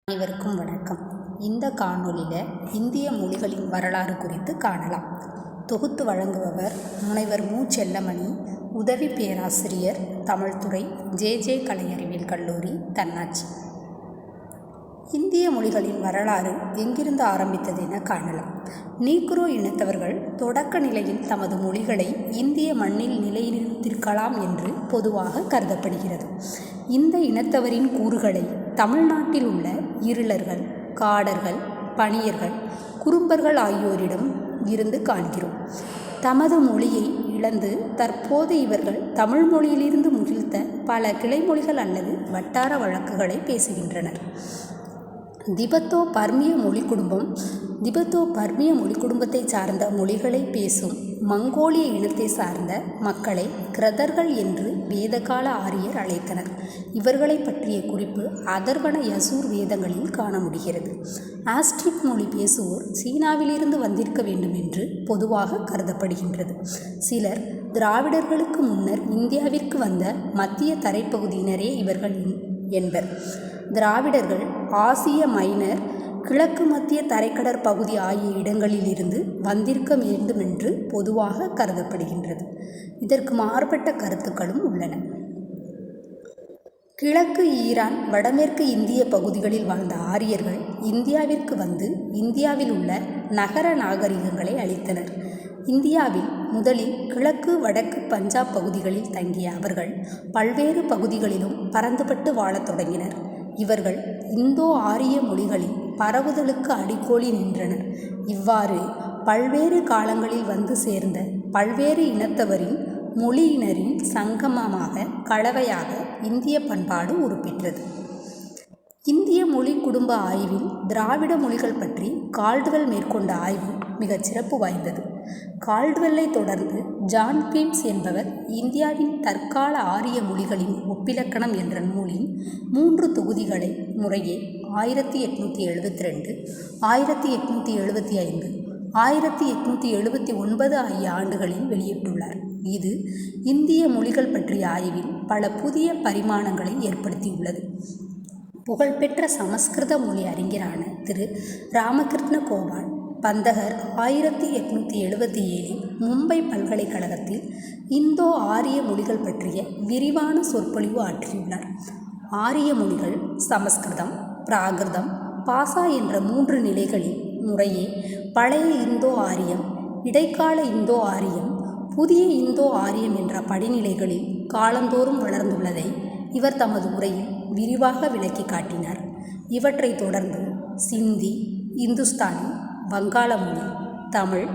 அனைவருக்கும் வணக்கம். இந்த காணொளியில் இந்திய மொழிகளின் வரலாறு குறித்து காணலாம். தொகுத்து வழங்குபவர் முனைவர் மு. செல்லமணி, உதவி பேராசிரியர், தமிழ்துறை, ஜே கலை அறிவியல் கல்லூரி, தன்னாட்சி. இந்திய மொழிகளின் வரலாறு எங்கிருந்து ஆரம்பித்தது என காணலாம். நீக்ரோ இனத்தவர்கள் தொடக்க நிலையில் தமது மொழிகளை இந்திய மண்ணில் நிலைநிறுத்திருக்கலாம் என்று பொதுவாக கருதப்படுகிறது. இந்த இனத்தவரின் கூறுகளை தமிழ்நாட்டில் உள்ள இருளர்கள், காடர்கள், பணியர்கள், குறும்பர்கள் ஆகியோரிடம் இருந்து காண்கிறோம். தமது மொழியை இழந்து தற்போது இவர்கள் தமிழ் மொழியிலிருந்து முகிழ்த்த பல கிளைமொழிகள் அல்லது வட்டார வழக்குகளை பேசுகின்றனர். திபெத்தோ பர்மிய மொழி குடும்பத்தை சார்ந்த மொழிகளை பேசும் மங்கோலிய இனத்தை சார்ந்த மக்களை கிரதர்கள் என்று வேதகால ஆரியர் அழைத்தனர். இவர்களை பற்றிய குறிப்பு அதர்வண யசூர் வேதங்களில் காண முடிகிறது. ஆஸ்ட்ரிக் மொழி பேசுவோர் சீனாவிலிருந்து வந்திருக்க வேண்டும் என்று பொதுவாக கருதப்படுகின்றது. சிலர் திராவிடர்களுக்கு முன்னர் இந்தியாவிற்கு வந்த மத்திய தரைப்பகுதியினரே இவர்கள் என்பர். திராவிடர்கள் ஆசிய மைனர், கிழக்கு மத்திய தரைக்கடற் பகுதி ஆகிய இடங்களிலிருந்து வந்திருக்க வேண்டும் என்று பொதுவாக கருதப்படுகின்றது. இதற்கு மாறுபட்ட கருத்துக்களும் உள்ளன. கிழக்கு ஈரான், வடமேற்கு இந்திய பகுதிகளில் வாழ்ந்த ஆரியர்கள் இந்தியாவிற்கு வந்து இந்தியாவில் உள்ள நகர நாகரிகங்களை அளித்தனர். இந்தியாவில் முதலில் கிழக்கு வடக்கு பஞ்சாப் பகுதிகளில் தங்கிய அவர்கள் பல்வேறு பகுதிகளிலும் பரந்துபட்டு வாழத் தொடங்கினர். இவர்கள் இந்தோ ஆரிய மொழிகளின் பரவுதலுக்கு அடிக்கோலி நின்றனர். இவ்வாறு பல்வேறு காலங்களில் வந்து சேர்ந்த பல்வேறு இனத்தவரின் மொழியினரின் சங்கமமாக கலவையாக இந்திய பண்பாடு உருப்பெற்றது. இந்திய மொழி குடும்ப ஆய்வில் திராவிட மொழிகள் பற்றி கால்டுவெல் மேற்கொண்ட ஆய்வு மிகச் சிறப்பு வாய்ந்தது. கால்டுவெல்லை தொடர்ந்து ஜான் பீம்ஸ் என்பவர் இந்தியாவின் தற்கால ஆரிய மொழிகளின் ஒப்பிலக்கணம் என்ற நூலின் 3 தொகுதிகளை முறையே 1872, 1875, 1879 ஆகிய ஆண்டுகளில் வெளியிட்டுள்ளார். இது இந்திய மொழிகள் பற்றிய ஆய்வில் பல புதிய பரிமாணங்களை ஏற்படுத்தியுள்ளது. புகழ்பெற்ற சமஸ்கிருத மொழி அறிஞரான திரு ராமகிருஷ்ண கோபால் பந்தகர் 1877 மும்பை பல்கலைக்கழகத்தில் இந்தோ ஆரிய மொழிகள் பற்றிய விரிவான சொற்பொழிவு ஆற்றியுள்ளார். ஆரிய மொழிகள் சமஸ்கிருதம், பிராகிருதம், பாசா என்ற 3 நிலைகளில் முறையே பழைய இந்தோ ஆரியம், இடைக்கால இந்தோ ஆரியம், புதிய இந்தோ ஆரியம் என்ற படிநிலைகளில் காலந்தோறும் வளர்ந்துள்ளதை இவர் தமது உரையில் விரிவாக விளக்கி காட்டினார். இவற்றை தொடர்ந்து சிந்தி, இந்துஸ்தானி, வங்காள மொழி, தமிழ்,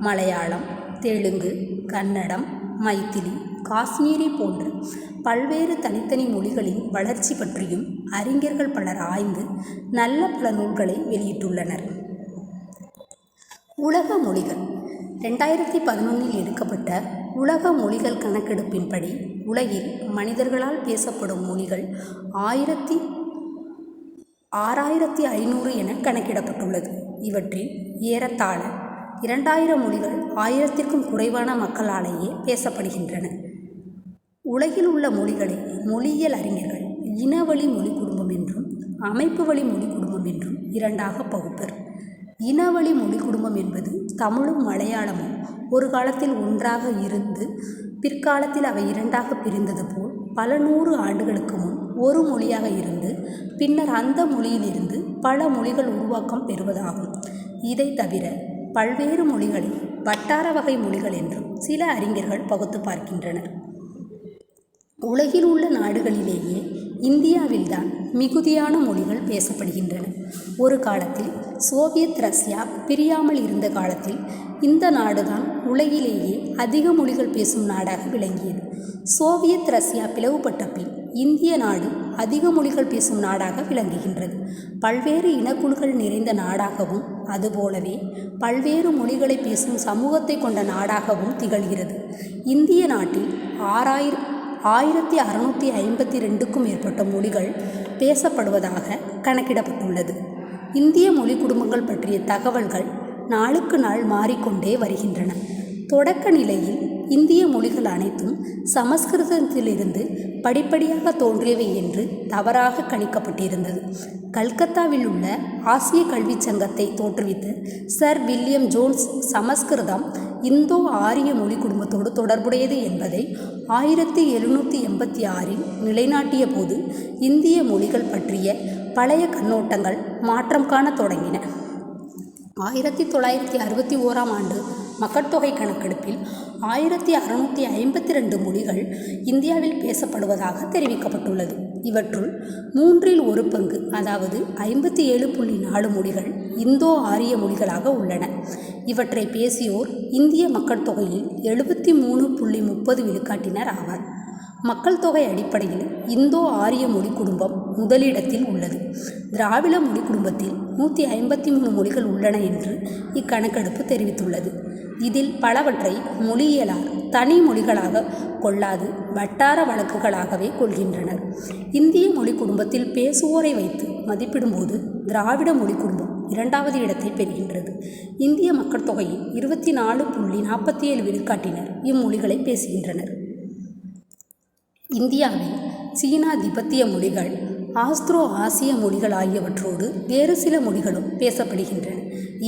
மலையாளம், தெலுங்கு, கன்னடம், மைத்திலி, காஷ்மீரி போன்ற பல்வேறு தனித்தனி மொழிகளின் வளர்ச்சி பற்றியும் அறிஞர்கள் பலர் ஆய்ந்து நல்ல பல நூல்களை வெளியிட்டுள்ளனர். உலக மொழிகள் 2011 எடுக்கப்பட்ட உலக மொழிகள் கணக்கெடுப்பின்படி உலகில் மனிதர்களால் பேசப்படும் மொழிகள் 6500 என கணக்கிடப்பட்டுள்ளது. இவற்றில் ஏறத்தாழ 2000 மொழிகள் 1000க்கும் குறைவான மக்களாலேயே பேசப்படுகின்றன. உலகில் உள்ள மொழிகளை மொழியியல் அறிஞர்கள் இனவழி மொழி குடும்பம் என்றும் அமைப்பு வழி மொழி குடும்பம் என்றும் 2ஆக பகுப்பர். இனவழி மொழி குடும்பம் என்பது தமிழும் மலையாளமும் ஒரு காலத்தில் ஒன்றாக இருந்து பிற்காலத்தில் அவை 2ஆக பிரிந்தது போல் பல 100 ஆண்டுகளுக்கு முன் ஒரு மொழியாக இருந்து பின்னர் அந்த மொழியிலிருந்து பல மொழிகள் உருவாக்கம் பெறுவதாகும். இதை தவிர பல்வேறு மொழிகளை வட்டார வகை மொழிகள் என்றும் சில அறிஞர்கள் பகுத்து பார்க்கின்றனர். உலகில் உள்ள நாடுகளிலேயே இந்தியாவில்தான் மிகுதியான மொழிகள் பேசப்படுகின்றன. ஒரு காலத்தில் சோவியத் ரஷ்யா பிரியாமல் இருந்த காலத்தில் இந்த நாடுதான் உலகிலேயே அதிக மொழிகள் பேசும் நாடாக விளங்கியது. சோவியத் ரஷ்யா பிளவுபட்ட பின் இந்திய நாடு அதிக மொழிகள் பேசும் நாடாக விளங்குகின்றது. பல்வேறு இனக்குழுக்கள் நிறைந்த நாடாகவும் அதுபோலவே பல்வேறு மொழிகளை பேசும் சமூகத்தை கொண்ட நாடாகவும் திகழ்கிறது. இந்திய நாட்டில் 1652க்கும் மேற்பட்ட மொழிகள் பேசப்படுவதாக கணக்கிடப்பட்டுள்ளது. இந்திய மொழி குடும்பங்கள் பற்றிய தகவல்கள் நாளுக்கு நாள் மாறிக்கொண்டே வருகின்றன. தொடக்க நிலையில் இந்திய மொழிகள் அனைத்தும் சமஸ்கிருதத்திலிருந்து படிப்படியாக தோன்றியவை என்று தவறாக கணிக்கப்பட்டிருந்தது. கல்கத்தாவில் உள்ள ஆசிய கல்விச் சங்கத்தை தோற்றுவித்த சர் வில்லியம் ஜோன்ஸ் சமஸ்கிருதம் இந்தோ ஆரிய மொழி குடும்பத்தோடு தொடர்புடையது என்பதை 1786 நிலைநாட்டிய போது இந்திய மொழிகள் பற்றிய பழைய கண்ணோட்டங்கள் மாற்றம் காணத் தொடங்கின. 1961 ஆண்டு மக்கட்தொகை கணக்கெடுப்பில் 1652 மொழிகள் இந்தியாவில் பேசப்படுவதாக தெரிவிக்கப்பட்டுள்ளது. இவற்றுள் 1/3 அதாவது 57.4 மொழிகள் இந்தோ ஆரிய மொழிகளாக உள்ளன. இவற்றை பேசியோர் இந்திய மக்கள் தொகையில் 73.30 விழுக்காட்டினர் ஆவார். மக்கள் தொகை அடிப்படையில் இந்தோ ஆரிய மொழி குடும்பம் முதலிடத்தில் உள்ளது. திராவிட மொழி குடும்பத்தில் 153 மொழிகள் உள்ளன என்று இக்கணக்கெடுப்பு தெரிவித்துள்ளது. இதில் பலவற்றை மொழியியலார் தனி மொழிகளாக கொள்ளாது வட்டார வழக்குகளாகவே கொள்கின்றனர். இந்திய மொழி குடும்பத்தில் பேசுவோரை வைத்து மதிப்பிடும்போது திராவிட மொழி குடும்பம் 2வது இடத்தை பெறுகின்றது. இந்திய மக்கள் தொகையில் 24.47 விழுக்காட்டினர் இம்மொழிகளை பேசுகின்றனர். இந்தியாவில் சீனா திபெத்திய மொழிகள், ஆஸ்திரோ ஆசிய மொழிகள் ஆகியவற்றோடு வேறு சில மொழிகளும் பேசப்படுகின்றன.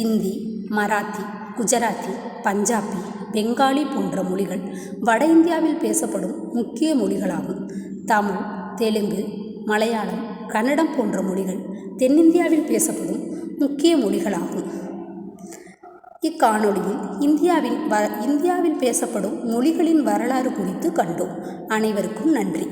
இந்தி, மராத்தி, குஜராத்தி, பஞ்சாபி, பெங்காலி போன்ற மொழிகள் வட இந்தியாவில் பேசப்படும் முக்கிய மொழிகளாகும். தமிழ், தெலுங்கு, மலையாளம், கன்னடம் போன்ற மொழிகள் தென்னிந்தியாவில் பேசப்படும் முக்கிய மொழிகளாகும். இக்காணொளியில் இந்தியாவில் பேசப்படும் மொழிகளின் வரலாறு குறித்து கண்டோம். அனைவருக்கும் நன்றி.